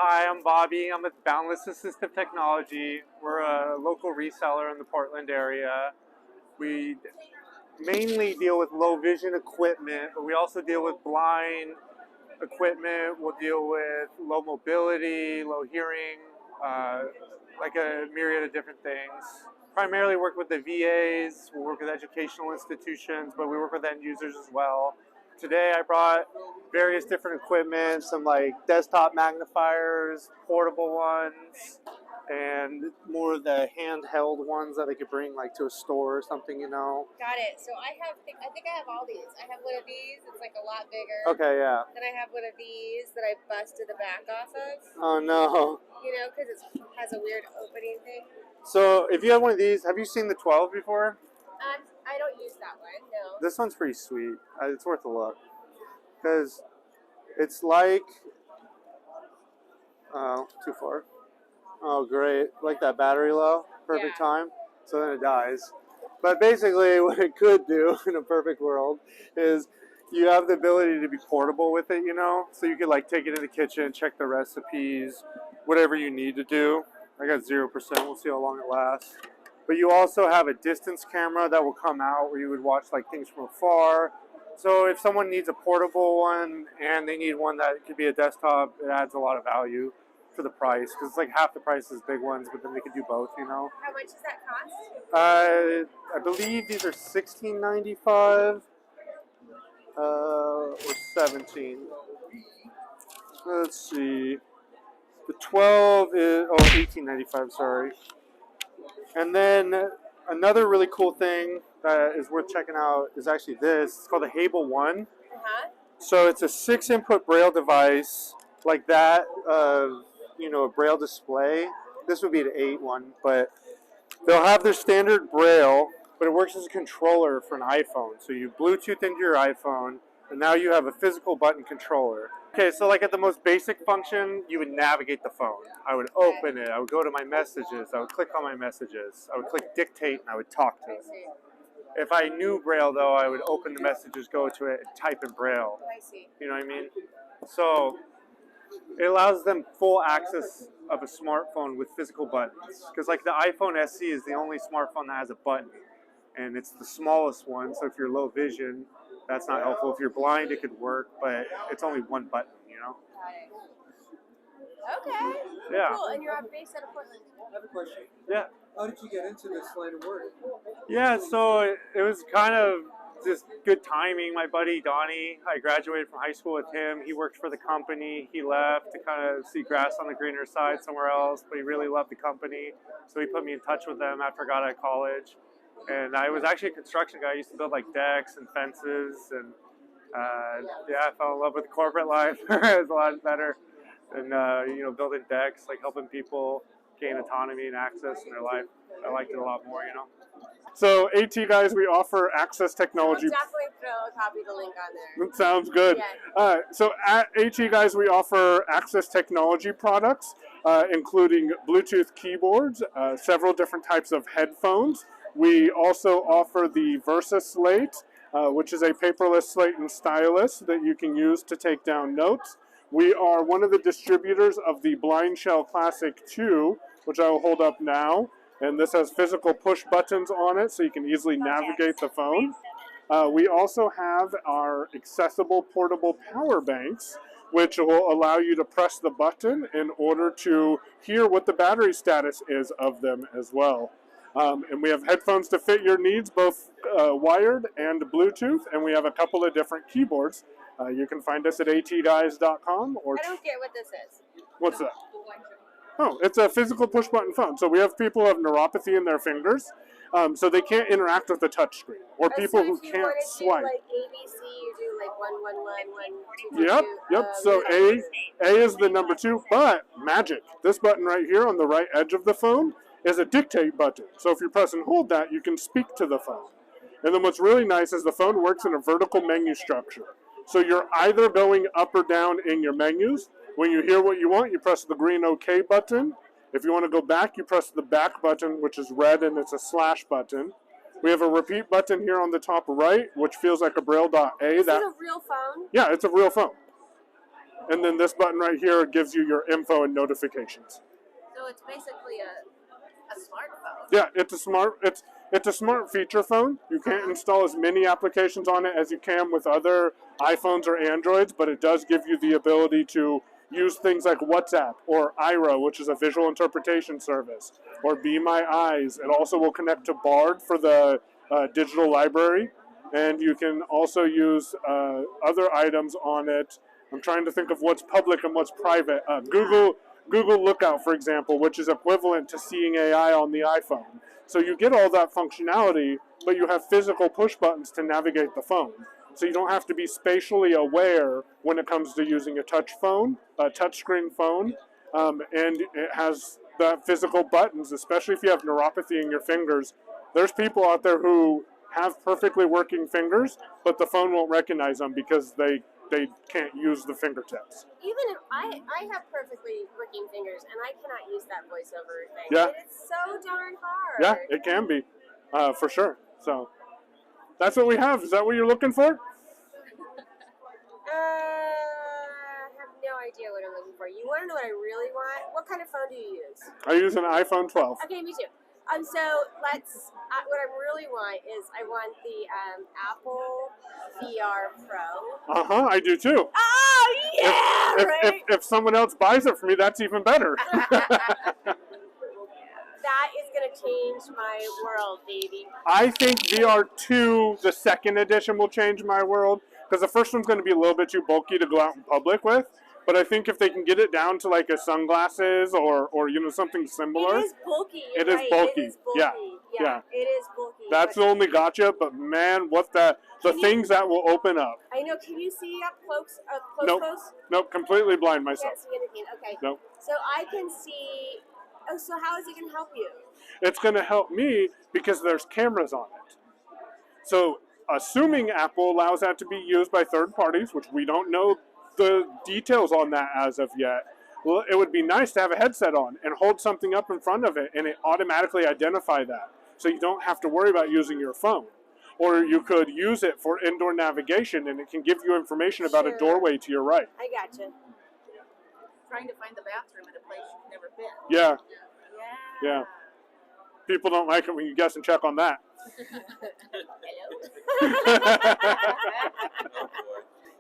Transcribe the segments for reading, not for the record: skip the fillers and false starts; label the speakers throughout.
Speaker 1: Hi, I'm Bobby. I'm with Boundless Assistive Technology. We're a local reseller in the Portland area. We mainly deal with low vision equipment, but we also deal with blind equipment. We'll deal with low mobility, low hearing, like a myriad of different things. Primarily work with the VAs, we work with educational institutions, but we work with end users as well. Today I brought various different equipment, some like desktop magnifiers, portable ones, and more of the handheld ones that I could bring like to a store or something, you know.
Speaker 2: Got it. So I think I have all these. I have one of these. It's like a lot bigger.
Speaker 1: Okay, yeah.
Speaker 2: Then I have one of these that I busted the back off of.
Speaker 1: Oh no.
Speaker 2: You know, because it has a weird opening thing.
Speaker 1: So if you have one of these, have you seen the 12 before?
Speaker 2: I don't use that one. No.
Speaker 1: This one's pretty sweet. It's worth a look. Because it's like... Oh, too far. Oh, great. Like that battery low. Perfect time. So then it dies. But basically what it could do in a perfect world is you have the ability to be portable with it, you know? So you could like take it in the kitchen, check the recipes, whatever you need to do. I got 0%. We'll see how long it lasts. But you also have a distance camera that will come out where you would watch like things from afar. So if someone needs a portable one and they need one that could be a desktop, it adds a lot of value for the price because it's like half the price is big ones, but then they can do both, you know.
Speaker 2: How much does that cost?
Speaker 1: I believe these are $16.95 or $17. Let's see. The 12 is $18.95. Sorry. And then another really cool thing that is worth checking out is actually this. It's called a Hable One. So it's a 6-input Braille device like that of, you know, a Braille display. This would be the 8 one, but they'll have their standard Braille, but it works as a controller for an iPhone. So you Bluetooth into your iPhone, and now you have a physical button controller. Okay, so like at the most basic function, you would navigate the phone. I would open it, I would go to my messages, I would click on my messages, I would click dictate, and I would talk to it. If I knew Braille though, I would open the messages, go to it, and type in Braille.
Speaker 2: I see.
Speaker 1: You know what I mean? So it allows them full access of a smartphone with physical buttons. Because like the iPhone SE is the only smartphone that has a button. And it's the smallest one, so if you're low vision, that's not helpful. If you're blind, it could work, but it's only one button, you know?
Speaker 2: Got it. Okay.
Speaker 1: Yeah.
Speaker 2: Cool, and you're based out of Portland.
Speaker 3: I have a question.
Speaker 1: Yeah.
Speaker 3: How did you get into this line of work?
Speaker 1: Yeah, so it was kind of just good timing. My buddy Donnie, I graduated from high school with him. He worked for the company. He left to kind of see grass on the greener side somewhere else, but he really loved the company. So he put me in touch with them after I got out of college. And I was actually a construction guy. I used to build like decks and fences. And yeah, I fell in love with the corporate life. It was a lot better than, you know, building decks, like helping people gain autonomy and access in their life. I liked it a lot more, you know. So AT Guys, we offer access technology.
Speaker 2: I'll definitely copy the link on there.
Speaker 1: Sounds good.
Speaker 2: Yeah.
Speaker 1: So at AT Guys, we offer access technology products, including Bluetooth keyboards, several different types of headphones. We also offer the Versa Slate, which is a paperless slate and stylus that you can use to take down notes. We are one of the distributors of the Blind Shell Classic 2, which I will hold up now. And this has physical push buttons on it so you can easily navigate the phone. We also have our accessible portable power banks, which will allow you to press the button in order to hear what the battery status is of them as well. And we have headphones to fit your needs, both wired and Bluetooth, and we have a couple of different keyboards. You can find us at atguys.com.
Speaker 2: I don't get what this is.
Speaker 1: What's that? Oh, it's a physical push-button phone. So we have people who have neuropathy in their fingers, so they can't interact with the touchscreen, or people who can't swipe.
Speaker 2: Like ABC, you do like 1, 1, 1, 1, 2, 2,
Speaker 1: Yep. So A is the number 2, but magic. This button right here on the right edge of the phone is a dictate button. So if you press and hold that, you can speak to the phone. And then what's really nice is the phone works in a vertical menu structure. So you're either going up or down in your menus. When you hear what you want, you press the green OK button. If you want to go back, you press the back button, which is red, and it's a slash button. We have a repeat button here on the top right, which feels like a Braille.A.
Speaker 2: Is it a real phone?
Speaker 1: Yeah, it's a real phone. And then this button right here gives you your info and notifications.
Speaker 2: So it's basically a smartphone.
Speaker 1: Yeah, it's a smart feature phone. You can't install as many applications on it as you can with other iPhones or Androids, but it does give you the ability to use things like WhatsApp or Ira, which is a visual interpretation service, or Be My Eyes. It also will connect to Bard for the digital library, and you can also use other items on it. I'm trying to think of what's public and what's private. Google Lookout, for example, which is equivalent to Seeing AI on the iPhone. So you get all that functionality, but you have physical push buttons to navigate the phone. So you don't have to be spatially aware when it comes to using a touchscreen phone, and it has the physical buttons, especially if you have neuropathy in your fingers. There's people out there who have perfectly working fingers, but the phone won't recognize them because they can't use the fingertips.
Speaker 4: Even if I have perfectly working fingers and I cannot use that voiceover thing.
Speaker 1: Yeah.
Speaker 4: It's so darn hard.
Speaker 1: Yeah, it can be, for sure. So that's what we have. Is that what you're looking for?
Speaker 4: I have no idea what I'm looking for. You want to know what I really want? What kind of phone do you use?
Speaker 1: I use an iPhone 12.
Speaker 4: Okay, me too. So let's. What I really want is I want the Apple VR Pro.
Speaker 1: I do too.
Speaker 4: Oh yeah, right.
Speaker 1: If someone else buys it for me, that's even better.
Speaker 4: That is gonna change my world, baby.
Speaker 1: I think VR2, the second edition, will change my world, because the first one's going to be a little bit too bulky to go out in public with. But I think if they can get it down to like a sunglasses or something similar.
Speaker 4: It is bulky.
Speaker 1: It is bulky.
Speaker 4: It is bulky.
Speaker 1: Yeah.
Speaker 4: It is bulky.
Speaker 1: That's the only gotcha, but man, the things that will open up.
Speaker 4: I know. Can you see up close?
Speaker 1: Nope.
Speaker 4: Close?
Speaker 1: Nope, completely blind myself.
Speaker 4: Can't see anything. Okay.
Speaker 1: Nope.
Speaker 4: So I can see. Oh, so how is it going to help you?
Speaker 1: It's going to help me because there's cameras on it. So, assuming Apple allows that to be used by third parties, which we don't know the details on that as of yet, well, it would be nice to have a headset on and hold something up in front of it and it automatically identify that. So you don't have to worry about using your phone. Or you could use it for indoor navigation and it can give you information about a doorway to your right.
Speaker 4: I gotcha.
Speaker 2: Trying to find the bathroom at a place you've never been.
Speaker 1: Yeah.
Speaker 2: Yeah.
Speaker 1: People don't like it when you guess and check on that.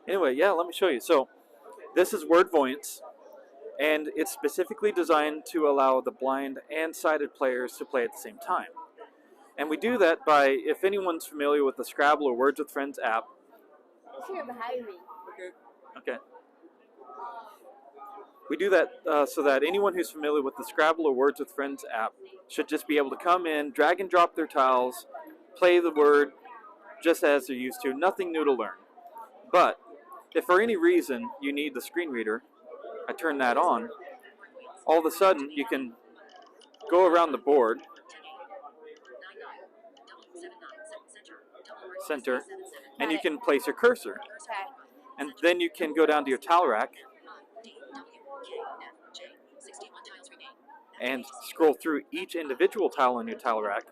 Speaker 5: Anyway, yeah, let me show you. So this is word voyance, and it's specifically designed to allow the blind and sighted players to play at the same time. And we do that by, if anyone's familiar with the Scrabble or Words with Friends app.
Speaker 4: It's here behind me.
Speaker 5: Okay. We do that so that anyone who's familiar with the Scrabble or Words with Friends app should just be able to come in, drag and drop their tiles, play the word just as they're used to, nothing new to learn. But if for any reason you need the screen reader, I turn that on, all of a sudden you can go around the board, center, and you can place your cursor.
Speaker 4: Okay.
Speaker 5: And then you can go down to your tile rack and scroll through each individual tile on your tile rack,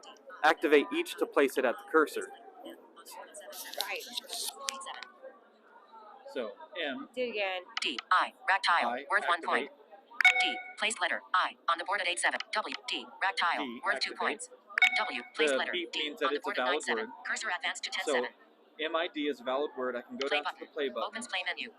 Speaker 5: activate each to place it at the cursor.
Speaker 4: Right.
Speaker 5: So, M,
Speaker 4: Do it again.
Speaker 6: D, I, rack tile,
Speaker 5: I,
Speaker 6: worth 1
Speaker 5: activate.
Speaker 6: point. D, placed letter, I, on the board at 8-7. W, D, rack tile,
Speaker 5: D,
Speaker 6: worth 2
Speaker 5: activate.
Speaker 6: points. W, placed
Speaker 5: The
Speaker 6: letter,
Speaker 5: beep
Speaker 6: D,
Speaker 5: means that
Speaker 6: on the
Speaker 5: it's a
Speaker 6: board at
Speaker 5: valid
Speaker 6: 9-7.
Speaker 5: word.
Speaker 6: Cursor advanced to 10-7.
Speaker 5: So, MID is a valid word. I can go
Speaker 6: Play
Speaker 5: down to
Speaker 6: button.
Speaker 5: the play button.
Speaker 6: Opens play menu.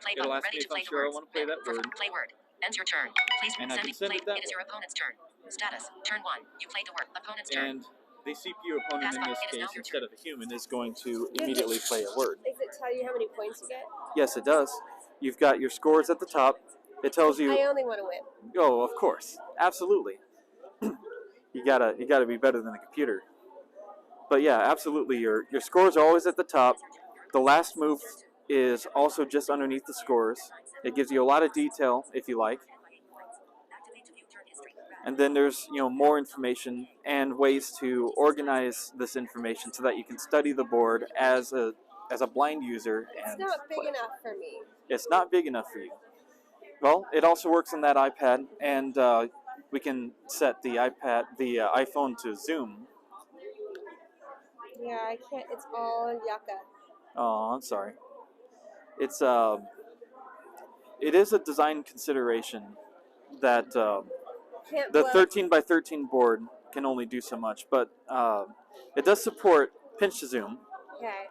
Speaker 6: Play
Speaker 5: It'll
Speaker 6: button,
Speaker 5: ask
Speaker 6: ready
Speaker 5: me
Speaker 6: to
Speaker 5: if I'm
Speaker 6: play the
Speaker 5: sure I
Speaker 6: words.
Speaker 5: want to play that word.
Speaker 6: Play word. Ends your turn. Please
Speaker 5: And I
Speaker 6: send
Speaker 5: can
Speaker 6: it.
Speaker 5: send
Speaker 6: Play,
Speaker 5: it that
Speaker 6: it is
Speaker 5: way.
Speaker 6: your opponent's turn. Status, turn 1. You played the word. Opponent's turn.
Speaker 5: And the CPU opponent in this
Speaker 6: It is now
Speaker 5: case,
Speaker 6: your
Speaker 5: instead
Speaker 6: turn.
Speaker 5: of a human, is going to immediately play a word.
Speaker 4: Does it tell you how many points you get?
Speaker 5: Yes, it does. You've got your scores at the top. It tells you,
Speaker 4: I only want to win.
Speaker 5: oh, of course, absolutely. you gotta be better than the computer. But yeah, absolutely. Your scores are always at the top. The last move is also just underneath the scores. It gives you a lot of detail if you like. And then there's more information and ways to organize this information so that you can study the board as a blind user.
Speaker 4: It's
Speaker 5: And
Speaker 4: not big
Speaker 5: play.
Speaker 4: enough for me.
Speaker 5: It's not big enough for you. Well, it also works on that iPad, and we can set the iPhone to zoom.
Speaker 4: Yeah, I can't. It's all yucca.
Speaker 5: Oh, I'm sorry. It's it is a design consideration that
Speaker 4: Can't
Speaker 5: the
Speaker 4: blow.
Speaker 5: 13 by 13 board can only do so much, but it does support pinch to zoom.
Speaker 4: Okay.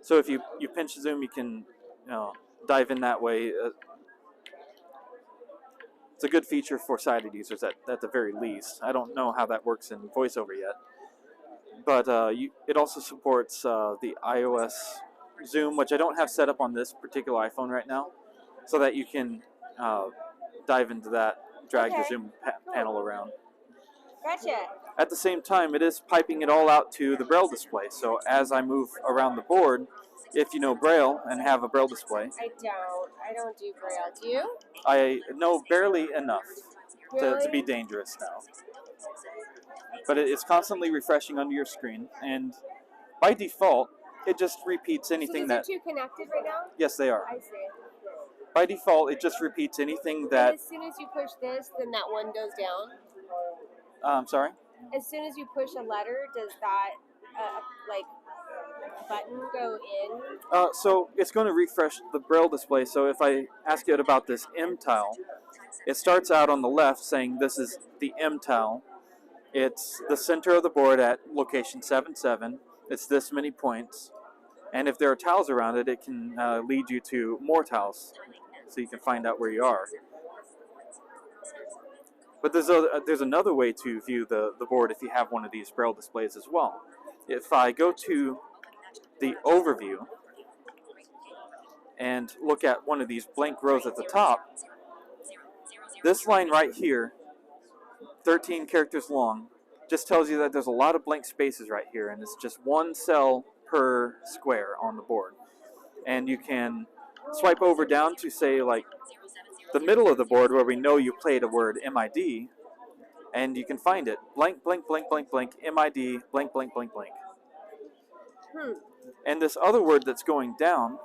Speaker 5: So if you pinch to zoom, you can dive in that way. It's a good feature for sighted users at the very least. I don't know how that works in VoiceOver yet. But it also supports the iOS zoom, which I don't have set up on this particular iPhone right now, so that you can dive into that, drag the
Speaker 4: Okay.
Speaker 5: zoom panel around.
Speaker 4: Gotcha.
Speaker 5: At the same time, it is piping it all out to the Braille display. So as I move around the board, if you know Braille and have a Braille display,
Speaker 4: I don't do Braille. Do you?
Speaker 5: I know barely enough to
Speaker 4: Really?
Speaker 5: be dangerous now. But it's constantly refreshing under your screen, and by default, it just repeats anything
Speaker 4: so these are two connected right now?
Speaker 5: Yes, they are.
Speaker 4: I see.
Speaker 5: By default, it just repeats anything
Speaker 4: And
Speaker 5: that.
Speaker 4: as soon as you push this, then that one goes down?
Speaker 5: I'm sorry?
Speaker 4: As soon as you push a letter, does that, button go in?
Speaker 5: So it's going to refresh the Braille display. So if I ask you about this M tile, it starts out on the left saying this is the M tile. It's the center of the board at location 77. It's this many points. And if there are tiles around it, it can lead you to more tiles so you can find out where you are. But there's another way to view the board if you have one of these Braille displays as well. If I go to the overview and look at one of these blank rows at the top, this line right here, 13 characters long, just tells you that there's a lot of blank spaces right here, and it's just one cell per square on the board. And you can swipe over down to, say, like the middle of the board where we know you played a word MID, and you can find it. Blank, blank, blank, blank, blank, MID, blank, blank, blank, blank. And this other word that's going down.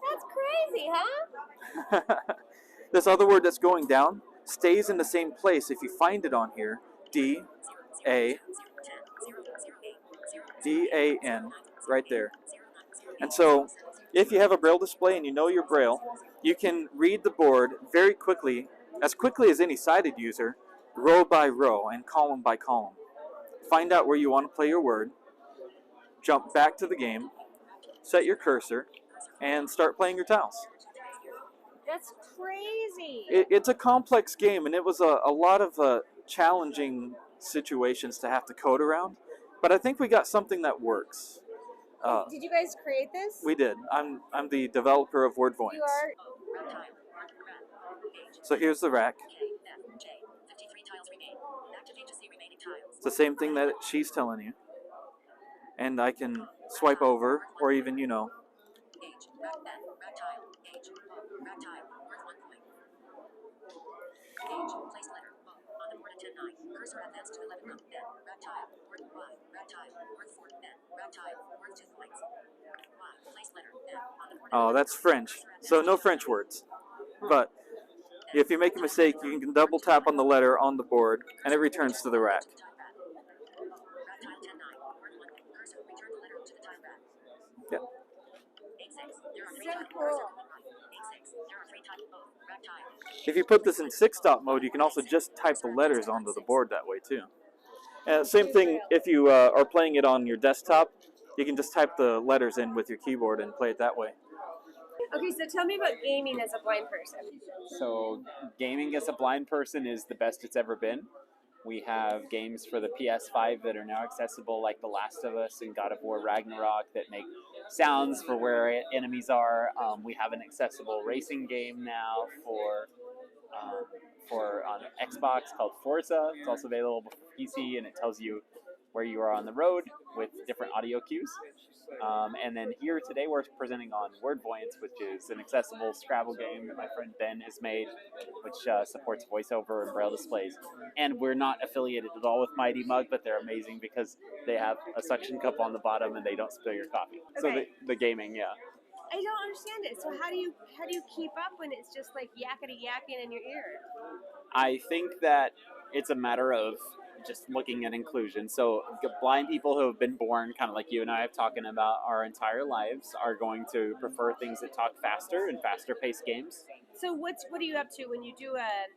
Speaker 4: That's crazy, huh?
Speaker 5: This other word that's going down stays in the same place if you find it on here. D-A-N, right there. And so, if you have a Braille display and you know your Braille, you can read the board very quickly as any sighted user, row by row and column by column. Find out where you want to play your word, jump back to the game, set your cursor, and start playing your tiles.
Speaker 4: That's crazy.
Speaker 5: It's a complex game, and it was a lot of challenging situations to have to code around, but I think we got something that works.
Speaker 4: Did you guys create this?
Speaker 5: We did. I'm the developer of Word Voyance.
Speaker 4: You are?
Speaker 5: So here's the rack. It's the same thing that she's telling you. And I can swipe over, or even,
Speaker 6: Cursor advanced to 11 then, red tile, word Y, red tile, word 4, then, red tile, word 2 points. Y, place letter, then, on the board.
Speaker 5: Oh, that's French. So no French words. But if you make a mistake, you can double tap on the letter on the board, and it returns to the rack. Yeah.
Speaker 4: So cool.
Speaker 5: If you put this in 6-dot mode, you can also just type the letters onto the board that way too. Same thing if you are playing it on your desktop, you can just type the letters in with your keyboard and play it that way.
Speaker 4: Okay, so tell me about gaming as a blind person.
Speaker 7: So gaming as a blind person is the best it's ever been. We have games for the PS5 that are now accessible, like The Last of Us and God of War Ragnarok, that make sounds for where enemies are. We have an accessible racing game now for on Xbox called Forza. It's also available for PC, and it tells you where you are on the road with different audio cues. And then here today we're presenting on Word Voyance, which is an accessible Scrabble game that my friend Ben has made, which supports voiceover and Braille displays. And we're not affiliated at all with Mighty Mug, but they're amazing because they have a suction cup on the bottom and they don't spill your coffee.
Speaker 4: Okay.
Speaker 7: So the gaming, yeah.
Speaker 4: I don't understand it. So how do you keep up when it's just like yakety yakking in your ear?
Speaker 7: I think that it's a matter of just looking at inclusion. So blind people who have been born, kind of like you and I have talking about our entire lives, are going to prefer things that talk faster and faster paced games.
Speaker 4: So what are you up to when you do a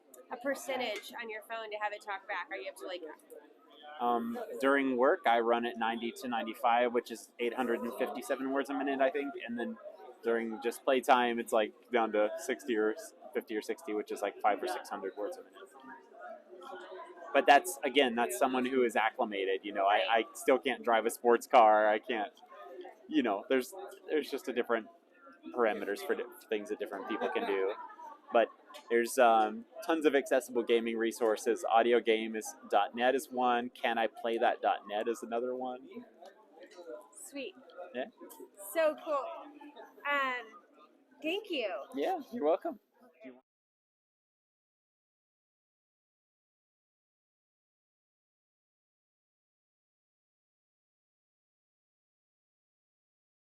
Speaker 4: percentage on your phone to have it talk back? Are you up to like
Speaker 7: During work, I run at 90 to 95, which is 857 words a minute, I think. And then during just playtime, it's like down to 60 or 50 or 60, which is like 500 or 600 words a minute. But that's someone who is acclimated. I still can't drive a sports car. I can't, there's just a different parameters for things that different people can do. But there's tons of accessible gaming resources. Audiogames.net is one. Can I Play That.net is another one.
Speaker 4: sweet?
Speaker 7: Yeah.
Speaker 4: So cool. Thank you.
Speaker 7: Yeah, you're welcome.